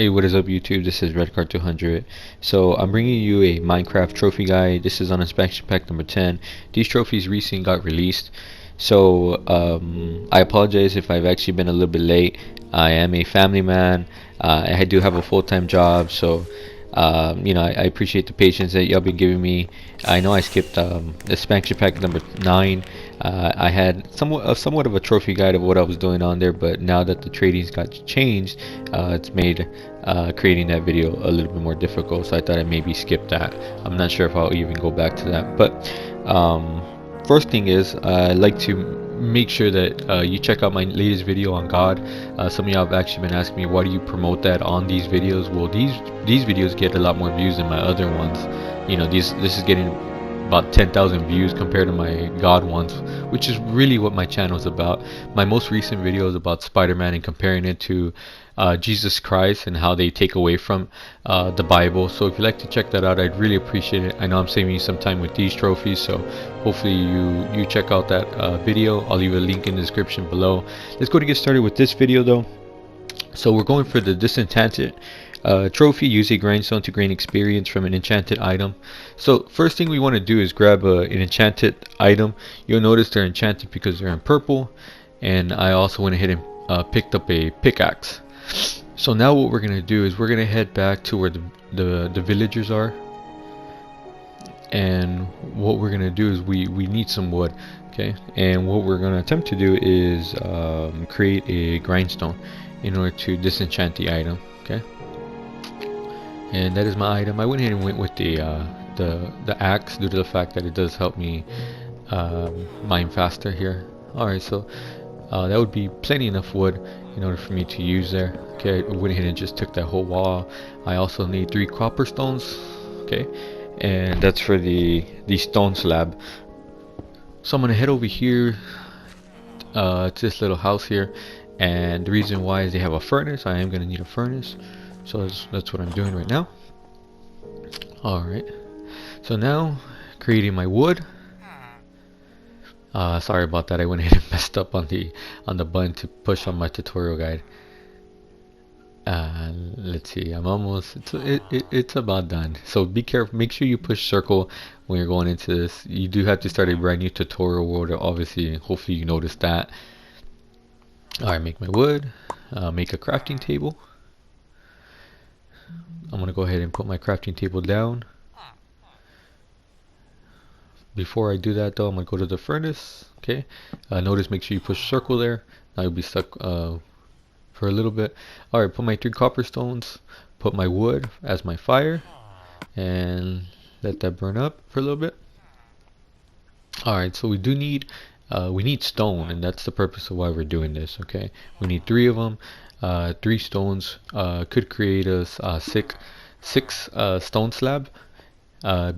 Hey, what is up YouTube? This is Redcard200. So I'm bringing you a Minecraft trophy guide. This is on expansion pack number 10. These trophies recently got released. So I apologize if I've actually been a little bit late. I am a family man. I do have a full-time job, so I appreciate the patience that y'all been giving me. I know I skipped expansion pack number 9. I had somewhat of a trophy guide of what I was doing on there, but now that the tradings got changed, it's made creating that video a little bit more difficult. So I thought I'd maybe skip that. I'm not sure if I'll even go back to that. But first thing is, I'd like to make sure that you check out my latest video on God. Some of y'all have actually been asking me, why do you promote that on these videos? Well, these videos get a lot more views than my other ones. You know, this is getting about 10,000 views compared to my God ones, which is really what my channel is about. My most recent video is about Spider-Man and comparing it to Jesus Christ and how they take away from the Bible. So if you'd like to check that out, I'd really appreciate it. I know I'm saving you some time with these trophies, so hopefully you check out that video. I'll leave a link in the description below. Let's go to get started with this video though. So we're going for the Disenchanted trophy. Use a grindstone to gain experience from an enchanted item. So first thing we want to do is grab an enchanted item. You'll notice they're enchanted because they're in purple, and I also went ahead and picked up a pickaxe. So now what we're gonna do is we're gonna head back to where the villagers are, and what we're gonna do is we need some wood. Okay, and what we're gonna attempt to do is create a grindstone in order to disenchant the item. Okay, and that is my item. I went ahead and went with the axe due to the fact that it does help me mine faster here. Alright, so that would be plenty enough wood in order for me to use there. Okay, I went ahead and just took that whole wall. I also need 3 copper stones. Okay, and that's for the stone slab. So I'm gonna head over here to this little house here, and the reason why is they have a furnace. I am gonna need a furnace, so that's what I'm doing right now. Alright, so now creating my wood. Sorry about that. I went ahead and messed up on the button to push on my tutorial guide. Let's see. I'm almost. It's about done. So be careful. Make sure you push circle when you're going into this. You do have to start a brand new tutorial world. Obviously, hopefully you noticed that. All right, make my wood. Make a crafting table. I'm gonna go ahead and put my crafting table down. Before I do that though, I'm going to go to the furnace. Okay, notice, make sure you push circle there. Now you'll be stuck for a little bit. Alright, put my 3 copper stones, put my wood as my fire, and let that burn up for a little bit. Alright, so we do need stone, and that's the purpose of why we're doing this. Okay, we need 3 of them. 3 stones could create us 6 stone slab.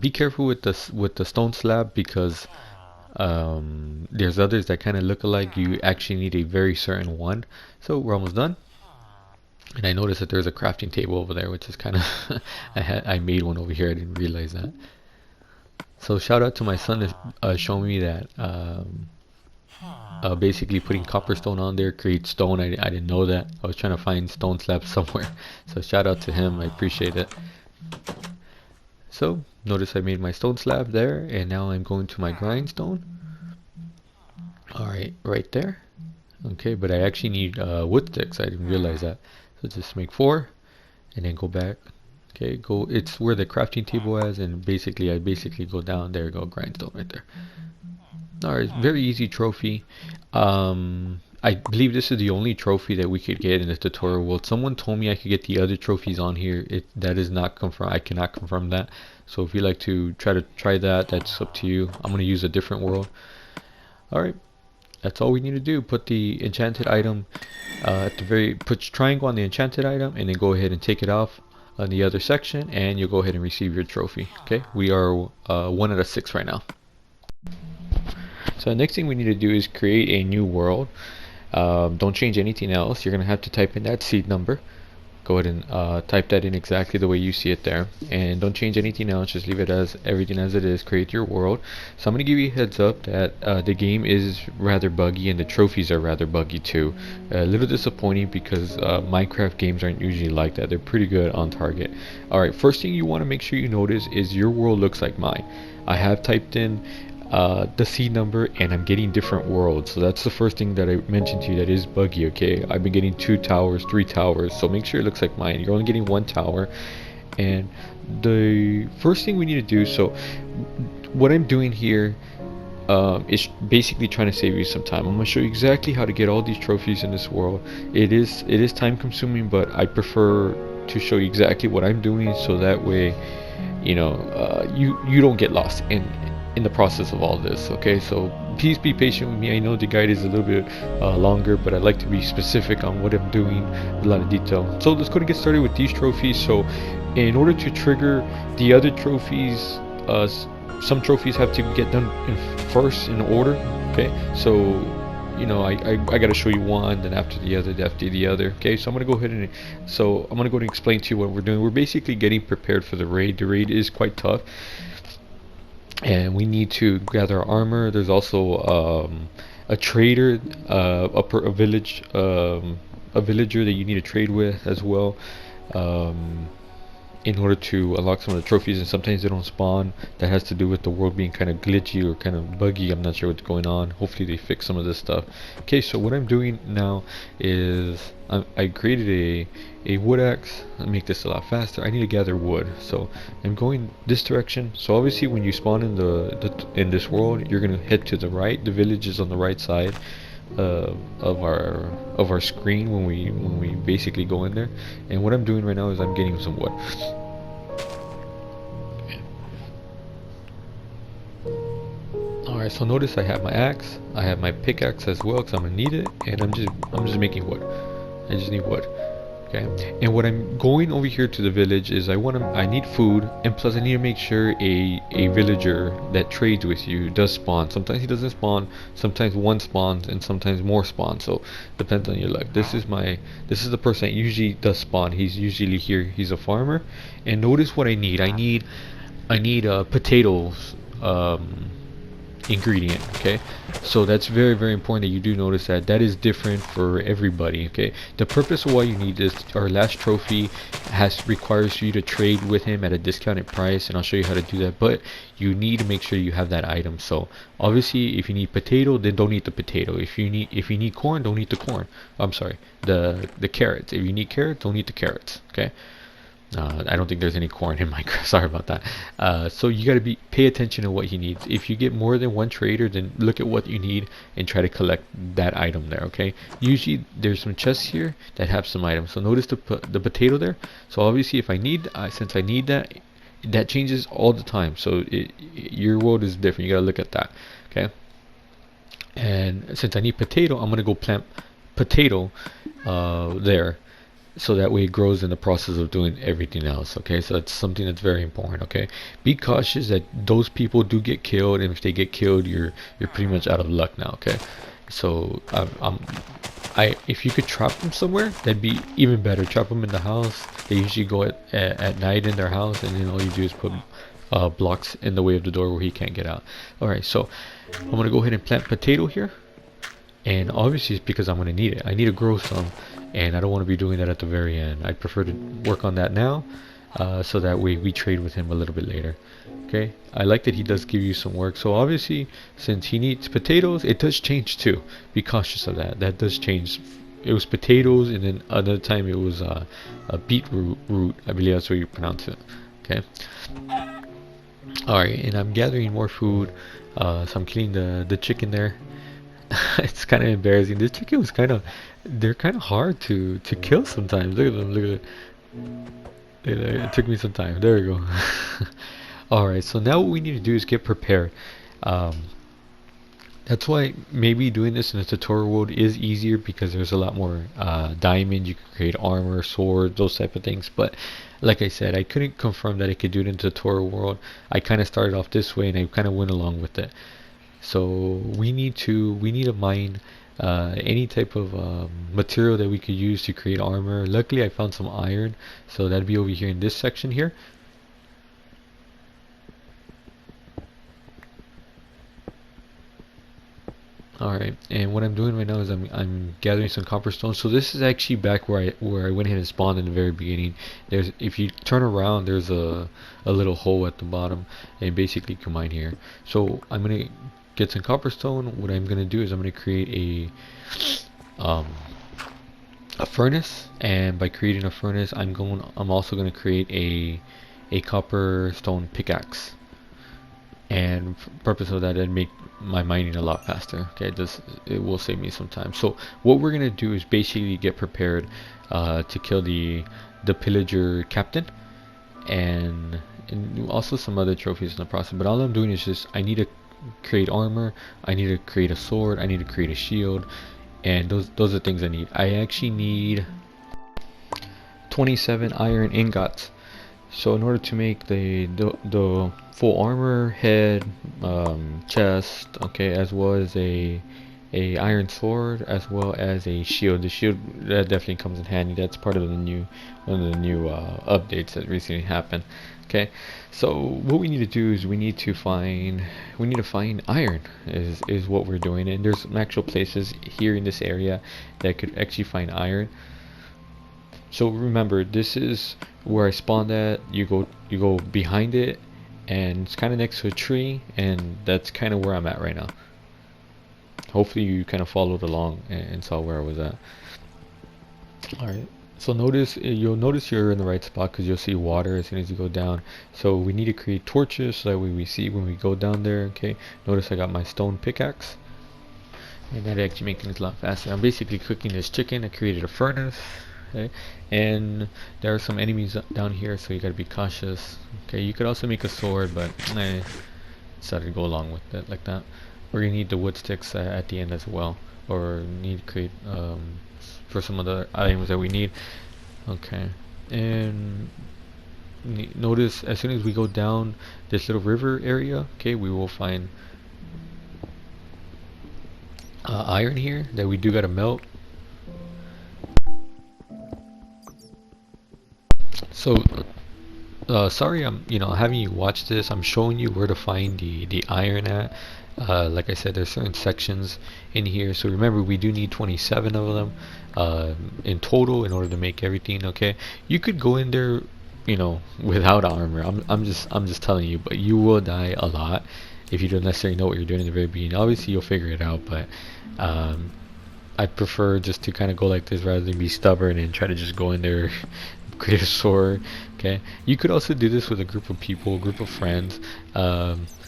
Be careful with the stone slab, because there's others that kind of look alike. You actually need a very certain one. So we're almost done, and I noticed that there's a crafting table over there, which is kind of I made one over here. I didn't realize that. So shout out to my son showing me that basically putting copper stone on there creates stone. I didn't know that. I was trying to find stone slabs somewhere, so shout out to him. I appreciate it. So notice I made my stone slab there, and now I'm going to my grindstone. Alright, right there. Okay, but I actually need wood sticks. I didn't realize that. So just make 4 and then go back. Okay, go. It's where the crafting table is, and I basically go down. There you go, grindstone right there. Alright, very easy trophy. I believe this is the only trophy that we could get in the tutorial world. Someone told me I could get the other trophies on here. That is not confirmed. I cannot confirm that. So if you'd like to try that, that's up to you. I'm going to use a different world. Alright, that's all we need to do. Put the enchanted item at the put triangle on the enchanted item, and then go ahead and take it off on the other section, and you'll go ahead and receive your trophy. Okay, we are 1 out of 6 right now. So the next thing we need to do is create a new world. Don't change anything else. You're going to have to type in that seed number. go ahead and type that in exactly the way you see it there, and don't change anything else, just leave it as everything as it is. Create your world. So I'm going to give you a heads up that the game is rather buggy and the trophies are rather buggy too. A little disappointing because Minecraft games aren't usually like that. They're pretty good on target. Alright, first thing you want to make sure you notice is your world looks like mine. I have typed in the seed number and I'm getting different worlds, so that's the first thing that I mentioned to you that is buggy. Okay, I've been getting 2 towers, 3 towers, so make sure it looks like mine. You're only getting 1 tower. And the first thing we need to do, so what I'm doing here is basically trying to save you some time. I'm going to show you exactly how to get all these trophies in this world. It is time consuming, but I prefer to show you exactly what I'm doing, so that way you don't get lost in the process of all this. Okay, so please be patient with me. I know the guide is a little bit longer, but I like to be specific on what I'm doing with a lot of detail. So let's go to get started with these trophies. So in order to trigger the other trophies, some trophies have to get done first in order. Okay, so I gotta show you one, then after the other. Okay, so I'm gonna go ahead and explain to you what we're doing. We're basically getting prepared for the raid. The raid is quite tough, and we need to gather our armor. There's also a trader, a villager that you need to trade with as well, in order to unlock some of the trophies, and sometimes they don't spawn. That has to do with the world being kind of glitchy or kind of buggy. I'm not sure what's going on. Hopefully they fix some of this stuff. Okay, so what I'm doing now is I created a wood axe. I'll make this a lot faster. I need to gather wood, so I'm going this direction. So obviously when you spawn in this world, you're gonna head to the right. The village is on the right side of our screen when we basically go in there. And what I'm doing right now is I'm getting some wood. Alright, so notice I have my axe, I have my pickaxe as well because I'm gonna need it, and I'm just making wood. I just need wood. Okay, and what I'm going over here to the village is I need food, and plus I need to make sure a villager that trades with you does spawn. Sometimes he doesn't spawn, sometimes one spawns, and sometimes more spawn. So depends on your luck. This is the person that usually does spawn. He's usually here. He's a farmer. And notice what I need. I need potatoes. Ingredient. Okay, so that's very, very important that you do notice that is different for everybody. Okay, the purpose of why you need this, our last trophy requires you to trade with him at a discounted price, and I'll show you how to do that, but you need to make sure you have that item. So obviously if you need potato, then don't eat the potato. If you need corn, don't eat the corn. I'm sorry, the carrots. If you need carrots, don't eat the carrots. Okay, I don't think there's any corn in Minecraft. Sorry about that. So you got to pay attention to what he needs. If you get more than one trader, then look at what you need and try to collect that item there. Okay. Usually there's some chests here that have some items. So notice the potato there. So obviously, if since I need that changes all the time. So your world is different. You got to look at that. Okay. And since I need potato, I'm gonna go plant potato there, so that way it grows in the process of doing everything else. Okay, so that's something that's very important. Okay, be cautious that those people do get killed, and if they get killed, you're pretty much out of luck now. Okay, so if you could trap them somewhere, that'd be even better. Trap them in the house. They usually go at night in their house, and then all you do is put blocks in the way of the door where he can't get out. Alright, so I'm gonna go ahead and plant potato here, and obviously it's because I'm gonna need it. I need to grow some, and I don't want to be doing that at the very end. I prefer to work on that now, so that way we trade with him a little bit later. Okay, I like that he does give you some work. So obviously, since he needs potatoes, it does change too. Be cautious of that. That does change. It was potatoes, and then another time it was a beetroot root. I believe that's how you pronounce it. Okay. Alright, and I'm gathering more food. So I'm killing the chicken there. It's kind of embarrassing. This chicken was they're kind of hard to kill sometimes. Look at them, look at it. It took me some time. There we go. Alright, so now what we need to do is get prepared. That's why maybe doing this in a tutorial world is easier, because there's a lot more diamond. You can create armor, swords, those type of things. But like I said, I couldn't confirm that I could do it in the tutorial world. I kind of started off this way, and I kind of went along with it. So we need to mine any type of material that we could use to create armor. Luckily I found some iron, so that'd be over here in this section here. Alright, and what I'm doing right now is I'm gathering some copper stones. So this is actually back where I went ahead and spawned in the very beginning. There's, if you turn around, there's a little hole at the bottom, and basically you can mine here. So I'm gonna get some copper stone. What I'm gonna do is I'm gonna create a furnace, and by creating a furnace, I'm also gonna create a copper stone pickaxe. And for the purpose of that, it'd make my mining a lot faster. Okay, it will save me some time. So what we're gonna do is basically get prepared to kill the Pillager captain, and also some other trophies in the process. But all I'm doing is just, I need to create armor, I need to create a sword, I need to create a shield, and those are things I need. I actually need 27 iron ingots. So in order to make the full armor, head, chest, okay, as well as a iron sword, as well as a shield. The shield, that definitely comes in handy. That's part of one of the new updates that recently happened. Okay, so what we need to do is we need to find iron is what we're doing, and there's some actual places here in this area that could actually find iron. So remember, this is where I spawned at. You go behind it, and it's kind of next to a tree, and that's kind of where I'm at right now. Hopefully you kind of followed along and saw where I was at. Alright, so you'll notice you're in the right spot, because you'll see water as soon as you go down. So we need to create torches so that way we see when we go down there. Okay, notice I got my stone pickaxe, and that actually makes things a lot faster. I'm basically cooking this chicken. I created a furnace. Okay, and there are some enemies down here, so you gotta be cautious. Okay, you could also make a sword, but I decided to go along with it like that. We're gonna need the wood sticks at the end as well, or need to create for some of the items that we need. Okay, and notice as soon as we go down this little river area, okay, we will find iron here that we do gotta melt. So sorry I'm having you watch this. I'm showing you where to find the iron at. Like I said, there's certain sections in here, so remember we do need 27 of them in total in order to make everything. Okay, you could go in there without armor. I'm just telling you, but you will die a lot if you don't necessarily know what you're doing in the very beginning. Obviously you'll figure it out, but I'd prefer just to kind of go like this rather than be stubborn and try to just go in there create a sword. Okay, you could also do this with a group of people, a group of friends.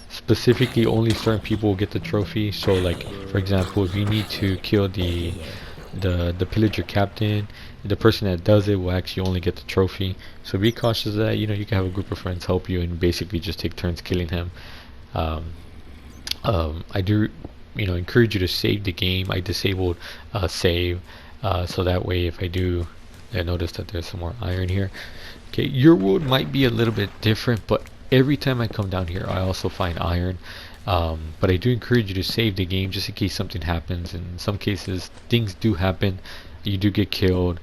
Specifically only certain people will get the trophy. So like for example, if you need to kill the pillager captain, the person that does it will actually only get the trophy. So be cautious of that. You can have a group of friends help you and basically just take turns killing him. I do encourage you to save the game. I disabled save, so that way if I do notice that there's some more iron here. Okay, your world might be a little bit different, but every time I come down here I also find iron. But I do encourage you to save the game just in case something happens. In some cases things do happen, you do get killed.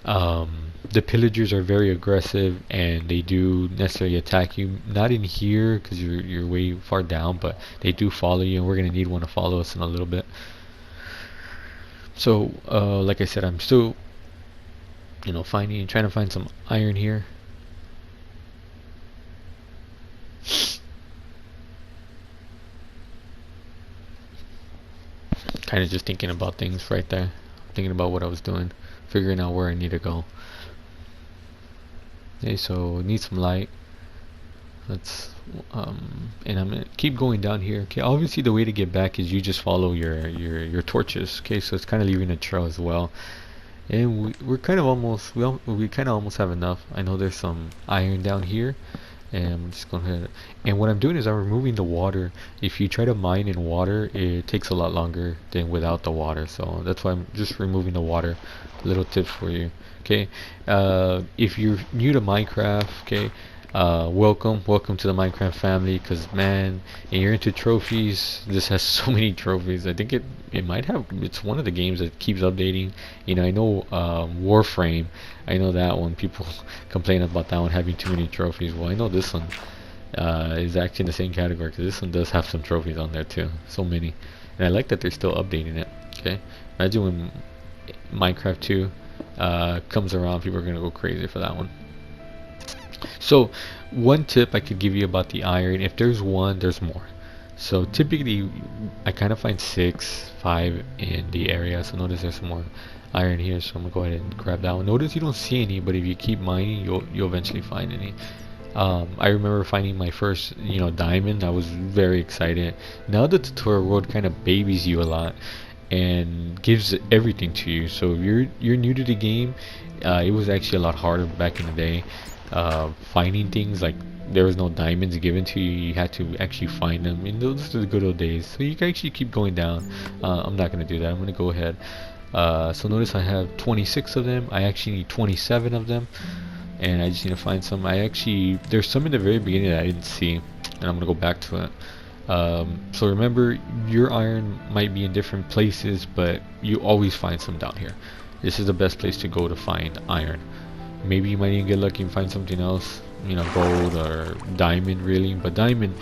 The pillagers are very aggressive and they do necessarily attack you, not in here because you're way far down, but they do follow you, and we're gonna need one to follow us in a little bit. So like I said, I'm still trying to find some iron here. Kind of just thinking about things right there, thinking about what I was doing, figuring out where I need to go. Okay, so need some light. Let's and I'm gonna keep going down here. Okay, obviously the way to get back is you just follow your torches. Okay, so it's kind of leaving a trail as well. And we're kind of almost we kind of almost have enough. I know there's some iron down here, and I'm just going ahead. And what I'm doing is I'm removing the water. If you try to mine in water, it takes a lot longer than without the water. So that's why I'm just removing the water. Little tip for you. Okay, if you're new to Minecraft, okay, welcome to the Minecraft family. Cause man, if you're into trophies, this has so many trophies. I think it might have. It's one of the games that keeps updating. You know, I know Warframe. I know that one. People complain about that one having too many trophies. Well, I know this one is actually in the same category because this one does have some trophies on there too. So many, and I like that they're still updating it. Okay, imagine when Minecraft 2 comes around, people are gonna go crazy for that one. So one tip I could give you about the iron, if there's one, there's more. So typically I kind of find 6, 5 in the area. So notice there's some more iron here, so I'm gonna go ahead and grab that one. Notice you don't see any, but if you keep mining, you'll eventually find any. I remember finding my first, diamond. I was very excited. Now the tutorial world kind of babies you a lot and gives everything to you. So if you're new to the game, it was actually a lot harder back in the day. Finding things like there was no diamonds given to you. You had to actually find them. And those are the good old days. So you can actually keep going down. I'm not gonna do that. I'm gonna go ahead. So notice I have 26 of them. I actually need 27 of them, and I just need to find some. There's some in the very beginning that I didn't see, and I'm gonna go back to it. So remember, your iron might be in different places, but you always find some down here. This is the best place to go to find iron. Maybe you might even get lucky and find something else, gold or diamond really. But diamond,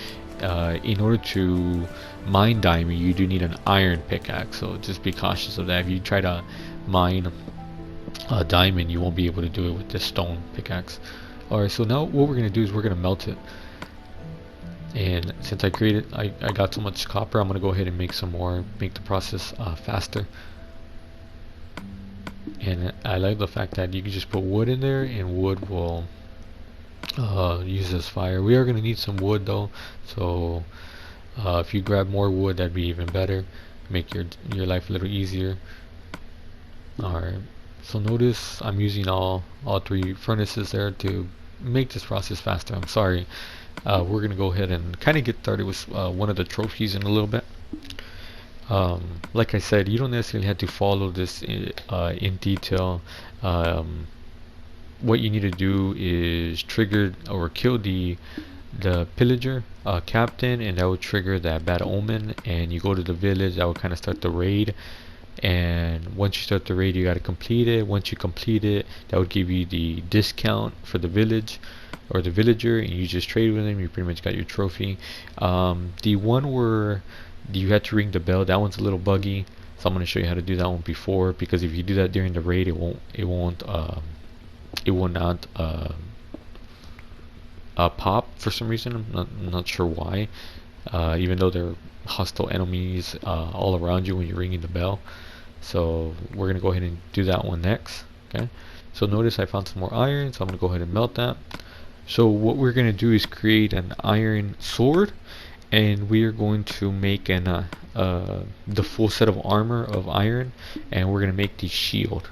in order to mine diamond, you do need an iron pickaxe. So just be cautious of that. If you try to mine a diamond, you won't be able to do it with this stone pickaxe. Alright, so now what we're going to do is we're going to melt it. And since I got so much copper, I'm going to go ahead and make some more, make the process faster. And I like the fact that you can just put wood in there and wood will use as fire. We are going to need some wood though, so if you grab more wood, that'd be even better. Make your life a little easier. Alright, so notice I'm using all 3 furnaces there to make this process faster. I'm sorry. We're going to go ahead and kind of get started with one of the trophies in a little bit. Like I said, you don't necessarily have to follow this in detail. What you need to do is trigger or kill the Pillager captain, and that will trigger that bad omen, and you go to the village. That will kind of start the raid, and once you start the raid, you got to complete it. Once you complete it, that would give you the discount for the village or the villager, and you just trade with them. You pretty much got your trophy. The one where you had to ring the bell, that one's a little buggy, so I'm going to show you how to do that one before, because if you do that during the raid, it will not pop for some reason. I'm not sure why, even though there are hostile enemies all around you when you're ringing the bell. So we're going to go ahead and do that one next. Okay, so notice I found some more iron, so I'm going to go ahead and melt that. So what we're going to do is create an iron sword, and we are going to make the full set of armor of iron, and we're going to make the shield.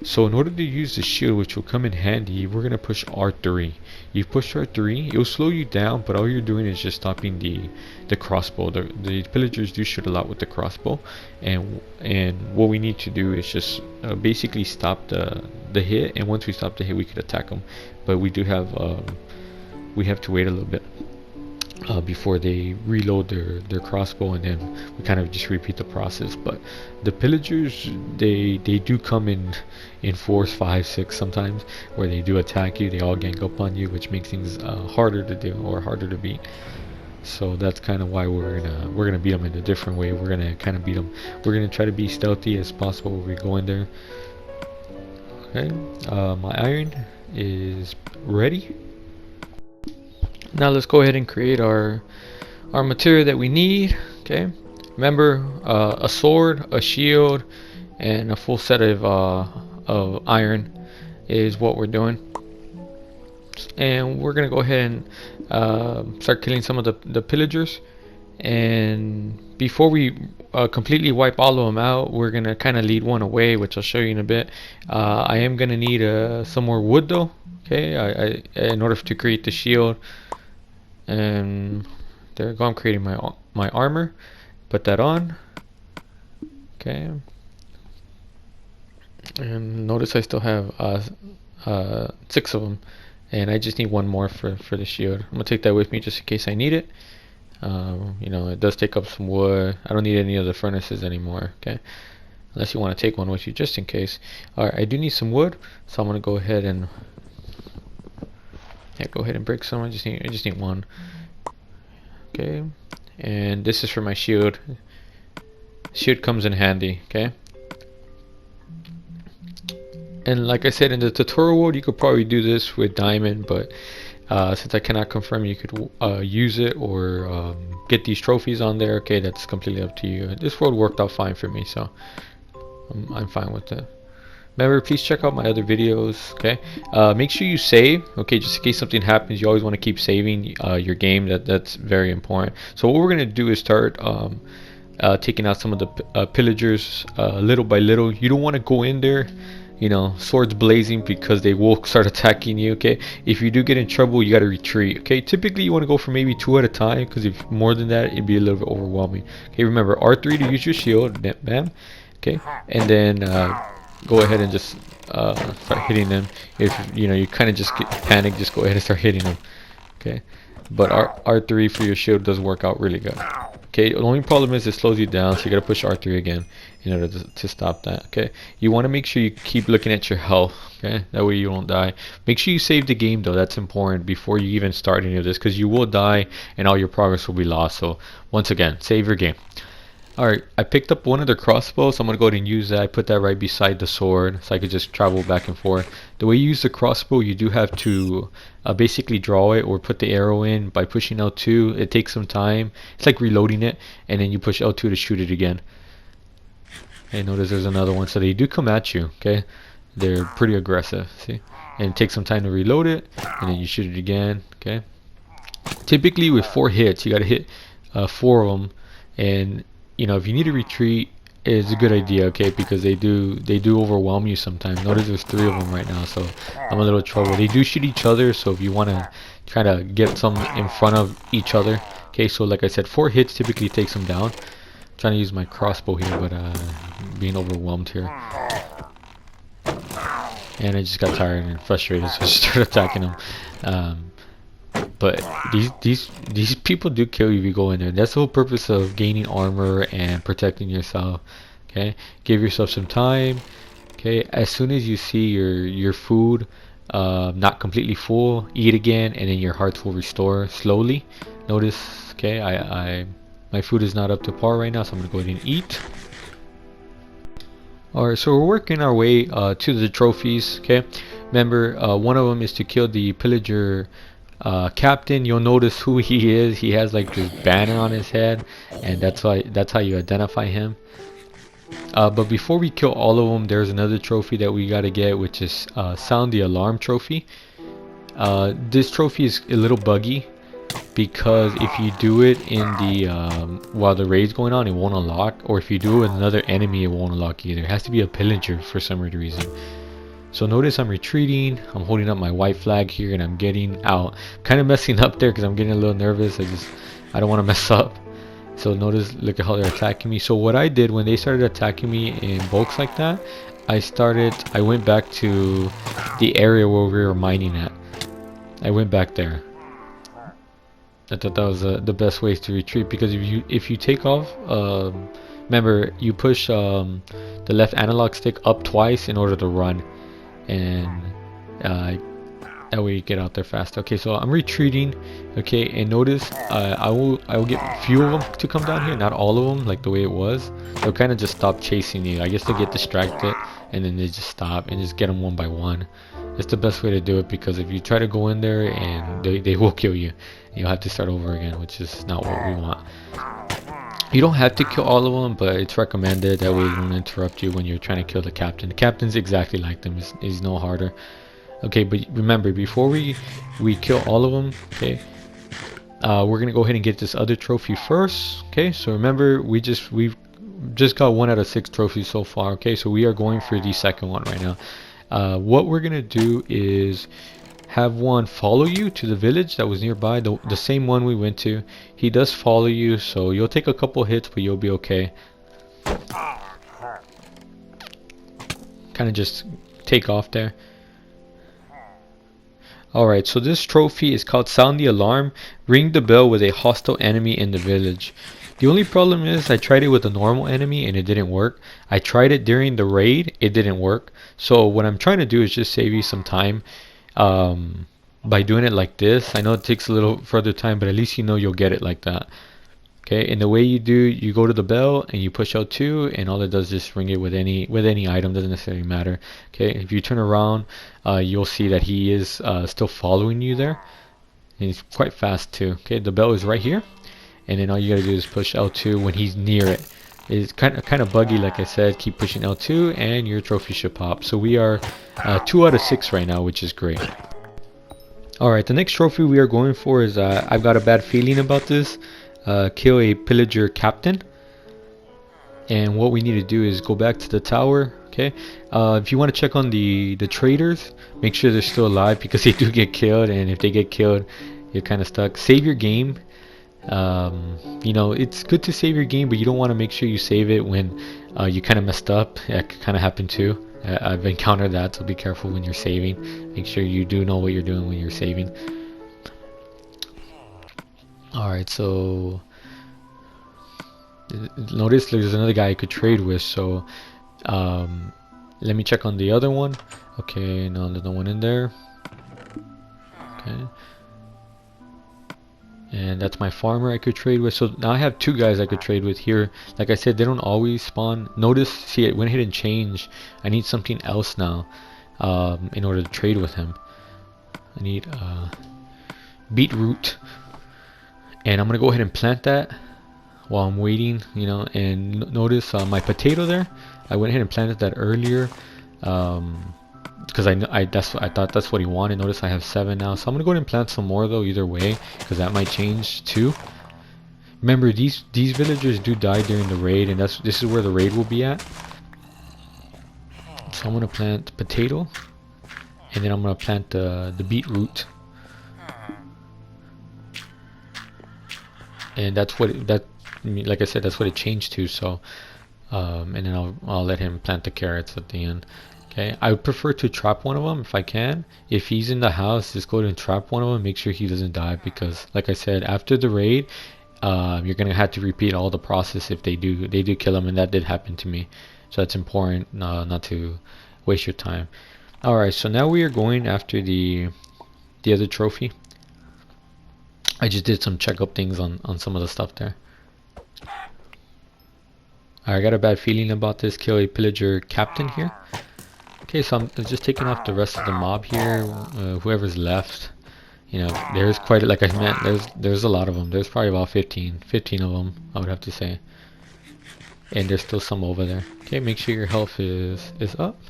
So in order to use the shield, which will come in handy, we're going to push R3. You push R3, it will slow you down, but all you're doing is just stopping the crossbow. The pillagers do shoot a lot with the crossbow, and what we need to do is just basically stop the hit, and once we stop the hit, we could attack them. But we have to wait a little bit before they reload their crossbow, and then we kind of just repeat the process. But the pillagers, they do come in 4s, 5, 6 sometimes, where they do attack you. They all gang up on you, which makes things harder to do or harder to beat. So that's kind of why we're gonna beat them in a different way. We're gonna kind of beat them. We're gonna try to be stealthy as possible when we go in there. Okay, my iron is ready. Now let's go ahead and create our material that we need. Okay, remember a sword, a shield, and a full set of iron is what we're doing. And we're gonna go ahead and start killing some of the pillagers. And before we completely wipe all of them out, we're gonna kind of lead one away, which I'll show you in a bit. I am gonna need some more wood though. Okay, in order to create the shield. And there I go, I'm creating my armor. Put that on. Okay, and notice I still have 6 of them, And I just need one more for the shield. I'm gonna take that with me just in case I need it. You know, it does take up some wood. I don't need any of the furnaces anymore, okay? Unless you want to take one with you just in case. Alright, I do need some wood, so I'm gonna go ahead and go ahead and break some. I just need one. Okay. And this is for my shield. Shield comes in handy, okay? And like I said in the tutorial world, you could probably do this with diamond, but since I cannot confirm you could use it or get these trophies on there, okay, that's completely up to you. This world worked out fine for me, so I'm fine with it. Remember, please check out my other videos, okay? Make sure you save, okay, just in case something happens. You always want to keep saving your game. That's very important. So what we're going to do is start taking out some of the pillagers little by little. You don't want to go in there, you know, swords blazing, because they will start attacking you, okay? If you do get in trouble, you got to retreat, okay? Typically you want to go for maybe 2 at a time, because if more than that, it'd be a little bit overwhelming. Okay, remember R3 to use your shield, bam, okay? And then go ahead and just start hitting them. If you know you kind of just get panic, just go ahead and start hitting them, okay? But R3 for your shield does work out really good. Okay, the only problem is it slows you down, so you gotta push R3 again in order to stop that. Okay, you want to make sure you keep looking at your health. Okay, that way you won't die. Make sure you save the game though. That's important before you even start any of this, because you will die and all your progress will be lost. So once again, save your game. Alright, I picked up one of their crossbows, so I'm going to go ahead and use that. I put that right beside the sword, so I could just travel back and forth. The way you use the crossbow, you do have to basically draw it or put the arrow in by pushing L2. It takes some time. It's like reloading it, and then you push L2 to shoot it again. Okay, notice there's another one, so they do come at you, okay? They're pretty aggressive, see? And it takes some time to reload it, and then you shoot it again, okay? Typically with 4 hits, you got to hit 4 of them, and you know, if you need to retreat, it's a good idea, okay, because they do overwhelm you sometimes. Notice there's 3 of them right now, so I'm a little trouble. They do shoot each other, so if you want to try to get some in front of each other, okay, so like I said, 4 hits typically takes them down. I'm trying to use my crossbow here, but being overwhelmed here, and I just got tired and frustrated, so I just started attacking them. But these people do kill you if you go in there. That's the whole purpose of gaining armor and protecting yourself. Okay, give yourself some time. Okay, as soon as you see your food not completely full, eat again, and then your hearts will restore slowly. Notice, okay, my food is not up to par right now, so I'm gonna go ahead and eat. Alright, so we're working our way to the trophies. Okay, remember, one of them is to kill the pillager captain. You'll notice who he is. He has like this banner on his head, and that's how you identify him. But before we kill all of them, there's another trophy that we gotta get, which is sound the alarm trophy. This trophy is a little buggy, because if you do it in the while the raid's going on, it won't unlock, or if you do it with another enemy, it won't unlock either. It has to be a pillager for some weird reason. So notice I'm retreating, I'm holding up my white flag here, and I'm getting out. Kind of messing up there because I'm getting a little nervous. I don't want to mess up. So notice, look at how they're attacking me. So what I did when they started attacking me in bulks like that, I went back to the area where we were mining at. I went back there. I thought that was the best way to retreat, because if you take off, remember you push the left analog stick up twice in order to run, and that way you get out there fast. Okay, so I'm retreating. Okay, and notice I will get a few of them to come down here, not all of them like the way it was. They'll kind of just stop chasing you. I guess they get distracted, and then they just stop and just get them one by one. It's the best way to do it, because if you try to go in there, and they will kill you, you'll have to start over again, which is not what we want. You don't have to kill all of them, but it's recommended. That way it won't interrupt you when you're trying to kill the captain. The captain's exactly like them. He's no harder. Okay, but remember, before we kill all of them, okay, we're gonna go ahead and get this other trophy first. Okay, so remember, we've just got 1 out of 6 trophies so far. Okay, so we are going for the second one right now. What we're gonna do is have one follow you to the village that was nearby, the same one we went to. He does follow you, so you'll take a couple hits, but you'll be okay. Kind of just take off there. Alright, so this trophy is called Sound the Alarm. Ring the bell with a hostile enemy in the village. The only problem is I tried it with a normal enemy and it didn't work. I tried it during the raid, it didn't work. So what I'm trying to do is just save you some time by doing it like this. I know it takes a little further time, but at least you know you'll get it like that. Okay, and the way you do, you go to the bell and you push L2, and all it does is just ring it with any item. Doesn't necessarily matter. Okay, if you turn around, you'll see that he is still following you there, and he's quite fast too. Okay, the bell is right here, and then all you gotta do is push L2 when he's near it. It's kind of buggy, like I said. Keep pushing L2, and your trophy should pop. So we are 2 out of 6 right now, which is great. Alright, the next trophy we are going for is I've got a bad feeling about this. Kill a Pillager captain. And what we need to do is go back to the tower. Okay, if you want to check on the traders, make sure they're still alive because they do get killed, and if they get killed, you're kind of stuck. Save your game. You know, it's good to save your game, but you don't want to make sure you save it when you kind of messed up. That kind of happened too. I've encountered that, so be careful when you're saving. Make sure you do know what you're doing when you're saving. Alright, so notice there's another guy I could trade with, so let me check on the other one. Okay, no, there's no one in there. Okay, and that's my farmer I could trade with. So now I have 2 guys I could trade with here. Like I said, they don't always spawn. Notice, see, it went ahead and changed. I need something else now in order to trade with him. I need beetroot, and I'm gonna go ahead and plant that while I'm waiting, you know. And notice my potato there, I went ahead and planted that earlier because I thought that's what he wanted. Notice I have 7 now, so I'm gonna go ahead and plant some more though, either way, because that might change too. Remember, these villagers do die during the raid, and this is where the raid will be at. So I'm gonna plant potato, and then I'm gonna plant the beetroot, and that's what like I said, that's what it changed to. So and then I'll let him plant the carrots at the end. Okay, I would prefer to trap one of them if I can. If he's in the house, just go ahead and trap one of them. Make sure he doesn't die, because like I said, after the raid, you're gonna have to repeat all the process if they do kill him, and that did happen to me. So it's important not to waste your time. Alright, so now we are going after the other trophy. I just did some checkup things on some of the stuff there. I got a bad feeling about this. Kill a Pillager captain here. Okay, so I'm just taking off the rest of the mob here. Whoever's left, you know, there's quite like I meant. There's a lot of them. There's probably about 15 of them, I would have to say. And there's still some over there. Okay, make sure your health is up.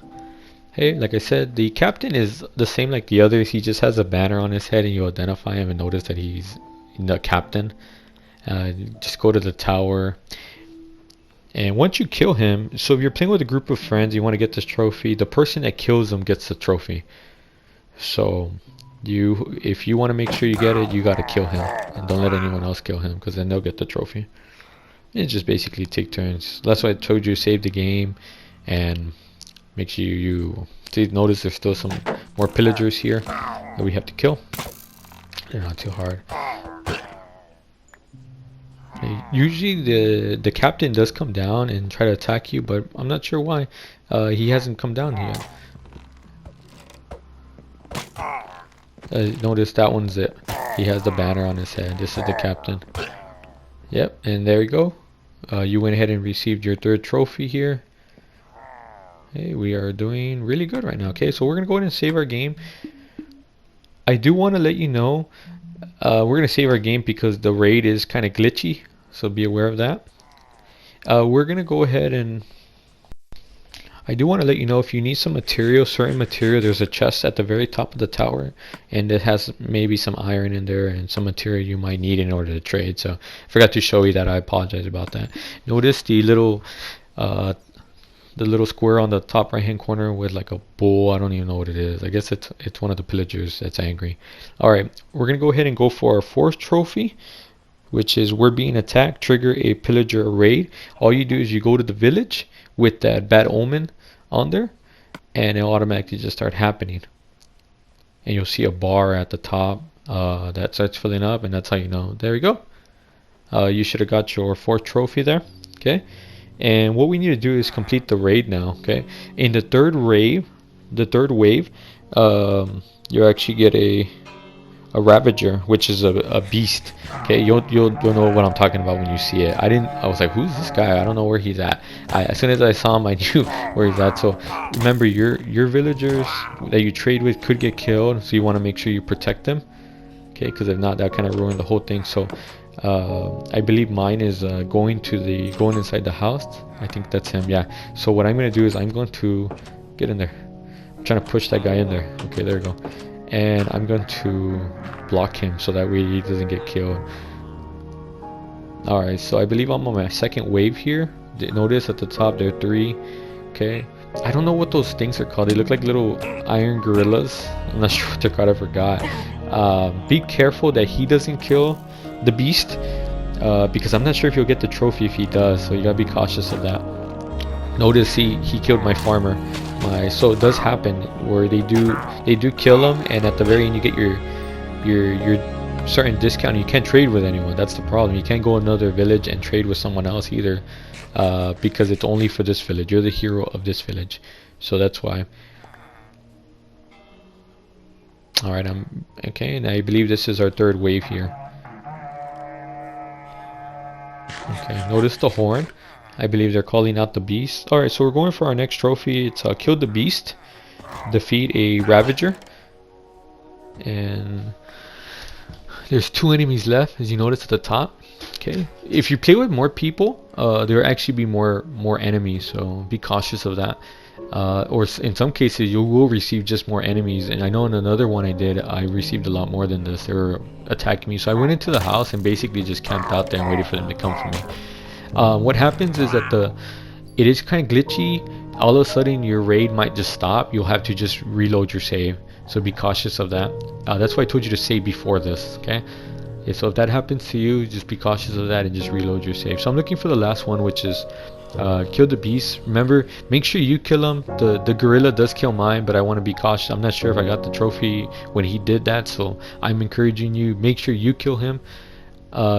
Hey, like I said, the captain is the same like the others. He just has a banner on his head, and you identify him and notice that he's the captain. Just go to the tower. And once you kill him, so if you're playing with a group of friends, you want to get this trophy, the person that kills them gets the trophy. So if you want to make sure you get it, you got to kill him, and don't let anyone else kill him, because then they'll get the trophy. It's just basically take turns. That's why I told you, save the game and make sure you see. Notice there's still some more pillagers here that we have to kill. They're not too hard. Usually the captain does come down and try to attack you, but I'm not sure why. He hasn't come down here. Notice that one's it. He has the banner on his head. This is the captain. Yep, and there you go. You went ahead and received your 3rd trophy here. Hey, we are doing really good right now. Okay, so we're gonna go ahead and save our game. I do want to let you know, we're gonna save our game because the raid is kind of glitchy, so be aware of that. We're gonna go ahead and I do want to let you know, if you need some material, certain material, there's a chest at the very top of the tower, and it has maybe some iron in there and some material you might need in order to trade. So I forgot to show you that. I apologize about that. Notice the little square on the top right hand corner with like a bull. I don't even know what it is. I guess it's one of the pillagers that's angry. Alright, we're gonna go ahead and go for our 4th trophy, which is we're being attacked. Trigger a pillager raid. All you do is you go to the village with that bad omen on there, and it'll automatically just start happening. and you'll see a bar at the top that starts filling up, and that's how you know. There you go. You should have got your 4th trophy there. Okay, and what we need to do is complete the raid now. Okay, in the third wave, you actually get a Ravager, which is a beast. Okay, you'll know what I'm talking about when you see it. I was like, who's this guy? I don't know where he's at. As soon as I saw him, I knew where he's at. So remember, your villagers that you trade with could get killed, so you want to make sure you protect them. Okay, because if not, that kind of ruined the whole thing. So I believe mine is going inside the house. I think that's him. Yeah. So what I'm gonna do is I'm going to get in there. I'm trying to push that guy in there. Okay, there we go. And I'm going to block him so that way he doesn't get killed. Alright, so I believe I'm on my 2nd wave here. Notice at the top there are 3. Okay, I don't know what those things are called. They look like little iron gorillas. I'm not sure what they're called, I forgot. Be careful that he doesn't kill the beast, because I'm not sure if he'll get the trophy if he does, so you gotta be cautious of that. Notice he killed my farmer. So it does happen where they do kill him, and at the very end you get your certain discount. You can't trade with anyone. That's the problem. You can't go another village and trade with someone else either, because it's only for this village. You're the hero of this village, so that's why. Alright, okay, and I believe this is our 3rd wave here. Okay, notice the horn. I believe they're calling out the beast. Alright, so we're going for our next trophy. It's kill the beast, defeat a Ravager, and there's 2 enemies left, as you notice at the top. Okay, if you play with more people, there will actually be more enemies, so be cautious of that. Or in some cases you will receive just more enemies, and I know in another one I did, I received a lot more than this. They were attacking me, so I went into the house and basically just camped out there and waited for them to come for me. What happens is that it is kind of glitchy. All of a sudden your raid might just stop. You'll have to just reload your save, so be cautious of that. That's why I told you to save before this. Okay, yeah, so if that happens to you, just be cautious of that and just reload your save. So I'm looking for the last one, which is kill the beast. Remember, make sure you kill him. The gorilla does kill mine, but I want to be cautious. I'm not sure if I got the trophy when he did that, so I'm encouraging you, make sure you kill him.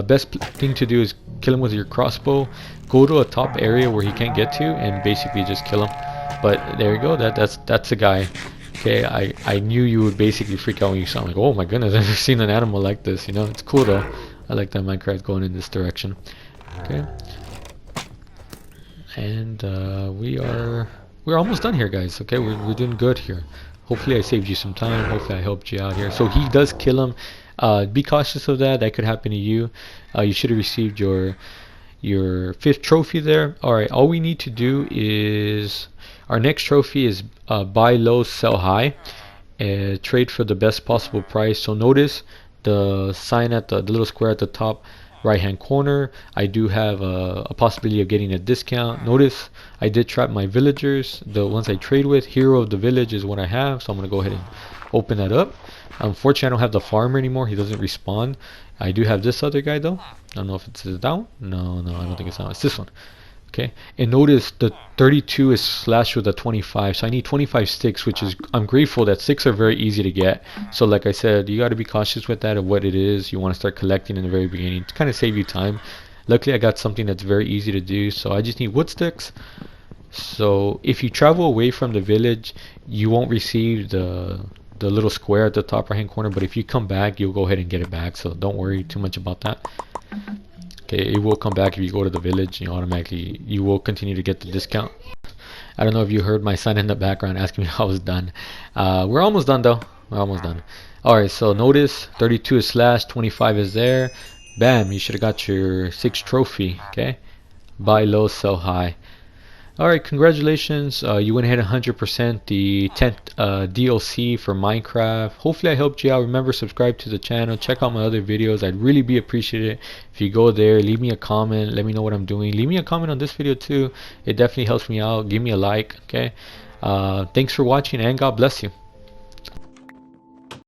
Best thing to do is kill him with your crossbow. Go to a top area where he can't get to and basically just kill him. But there you go, that's a guy. Okay, I knew you would basically freak out when you saw him. Like, oh my goodness, I've never seen an animal like this. You know, it's cool though. I like that Minecraft going in this direction. Okay, and we're almost done here, guys. Okay, we're doing good here. Hopefully I saved you some time. Hopefully I helped you out here. So he does kill him. Be cautious of that. That could happen to you. You should have received your 5th trophy there. Alright, all we need to do is, our next trophy is buy low, sell high, trade for the best possible price. So notice the sign at the little square at the top right hand corner. I do have a possibility of getting a discount. Notice I did trap my villagers, the ones I trade with. Hero of the village is what I have, so I'm going to go ahead and open that up. Unfortunately, I don't have the farmer anymore. He doesn't respawn. I do have this other guy though. I don't know if it's that one. No, I don't think it's that one. It's this one. Okay, and notice the 32 is slashed with a 25, so I need 25 sticks, which is, I'm grateful that sticks are very easy to get. So like I said, you got to be cautious with that, of what it is you want to start collecting in the very beginning to kind of save you time. Luckily I got something that's very easy to do, so I just need wood sticks. So if you travel away from the village, you won't receive the little square at the top right hand corner, but if you come back, you'll go ahead and get it back, so don't worry too much about that. Okay, it will come back if you go to the village. You will continue to get the discount. I don't know if you heard my son in the background asking me if I was done. We're almost done though. We're almost done. Alright, so notice 32 is slashed, 25 is there. Bam, you should have got your 6th trophy. Okay, buy low, sell high. Alright, congratulations. You went ahead 100% the 10th DLC for Minecraft. Hopefully I helped you out. Remember, subscribe to the channel. Check out my other videos. I'd really be appreciated if you go there. Leave me a comment. Let me know what I'm doing. Leave me a comment on this video too. It definitely helps me out. Give me a like. Okay. Thanks for watching, and God bless you.